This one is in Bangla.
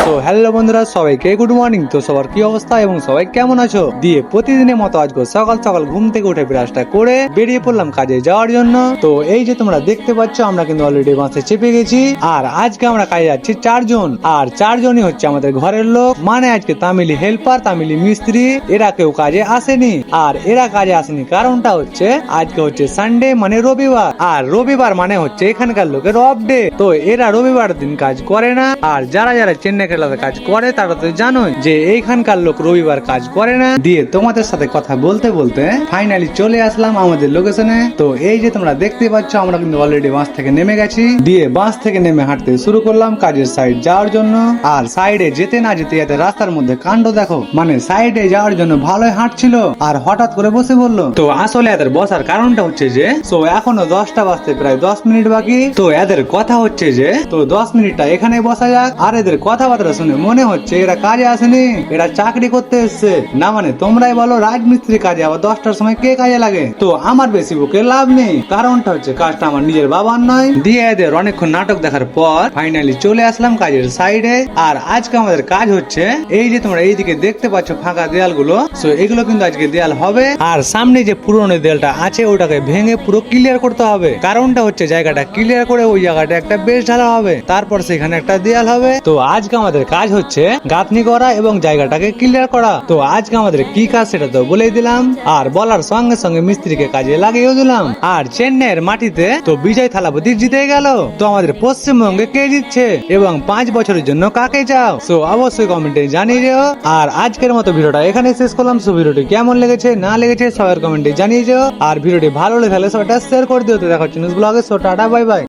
তো হ্যালো বন্ধুরা, সবাইকে গুড মর্নিং। তো সবার কি অবস্থা এবং সবাই কেমন আছো? দিয়ে প্রতিদিনের মতো আজকে সকাল সকাল ঘুম থেকে উঠে ব্রাশটা করে বেরিয়ে পড়লাম কাজে যাওয়ার জন্য। তো এই যে তোমরা দেখতে পাচ্ছ, আমরা কিন্তু অলরেডি বাসে চেপে গেছি। আর আজকে আমরা কাজে যাচ্ছি 4 জন, আর 4 জনই হচ্ছে আমাদের ঘরের লোক। মানে আজকে তামিলি হেল্পার, তামিলি মিস্ত্রি, এরা কেউ কাজে আসেনি। আর এরা কাজে আসেনি কারণটা হচ্ছে আজকে হচ্ছে সানডে, মানে রবিবার। আর রবিবার মানে হচ্ছে এখানকার লোকের অফ ডে। তো এরা রবিবার দিন কাজ করে না। আর যারা যারা চেন্নাই কেরালাতে কাজ করে তারা তো জানোই যে এইখানকার লোক রবিবার কাজ করে না। দিয়ে তোমাদের সাথে কথা বলতে বলতে ফাইনালি চলে আসলাম আমাদের লোকেশনে। তো এই যে তোমরা দেখতে পাচ্ছ, আমরা কিন্তু অলরেডি বাস থেকে নেমে গেছি। দিয়ে বাস থেকে নেমে হাঁটতে শুরু করলাম কাজের সাইড যাওয়ার জন্য। আর সাইডে যেতে না যেতে এতে রাস্তার মধ্যে কাণ্ড দেখো, মানে সাইডে যাওয়ার জন্য ভালোই হাঁটছিল আর হঠাৎ করে বসে বললো। তো আসলে এদের বসার কারণটা হচ্ছে যে এখনো 10টা বাজতে প্রায় 10 মিনিট বাকি। তো এদের কথা হচ্ছে যে 10 মিনিটটা এখানে বসা যাক। আর এদের কথাবার্তা শুনে মনে হচ্ছে এরা কাজে আসেনি, এরা চাকরি করতে এসছে। না মানে তোমরাই বলো, রাজমিস্ত্রি কাজে আবার 10টার সময় কে কাজে লাগে? তো আমার বেশি বুকে লাভ নেই, কারণটা হচ্ছে কাজটা আমার নিজের বাবার নয়। দিয়ে এদের অনেকক্ষণ নাটক দেখার পর ফাইনালি চলে আসলাম কাজের সাইডে। আর আজকে আমাদের কাজ হচ্ছে এই যে তোমরা এইদিকে দেখতে পাচ্ছ ফাঁকা দেয়ালগুলো, সো এগুলো কিন্তু আজকে দেয়াল হবে। আর সামনে যে পুরনো দেয়ালটা আছে ওটাকে ভেঙে পুরো ক্লিয়ার করতে হবে। কারণটা হচ্ছে জায়গাটা ক্লিয়ার করে ওই জায়গাটা একটা বেশ ঢালা হবে, তারপর সেখানে একটা দেয়াল হবে। তো আজকে আমাদের কাজ হচ্ছে গাঁথনি করা এবং জায়গাটাকে ক্লিয়ার করা। তো আজকে আমাদের কি কাজ সেটা তো বলেই দিলাম, আর বলার সঙ্গে সঙ্গে মিস্ত্রিকে কাজে লাগিয়েও দিলাম। আর চেন্নাইয়ের মাটিতে তো বিজয় থালাপতি জিতে গেল। তো আমাদের পশ্চিমবঙ্গে কে জিতছে এবং 5 বছরের জন্য কাকে চাও? সো অবশ্যই কমেন্টে জানিয়ে দিও। আর আজকের মতো ভিডিওটা এখানে শেষ করলাম। সো ভিডিওটি কেমন লেগেছে না লেগেছে সবার কমেন্টে জানিয়ে দিও। আর ভিডিওটি ভালো লেগে থাকলে সবাইটা শেয়ার করে দিও। তো দেখা হচ্ছে নেক্সট ব্লগে। So tata, bye bye.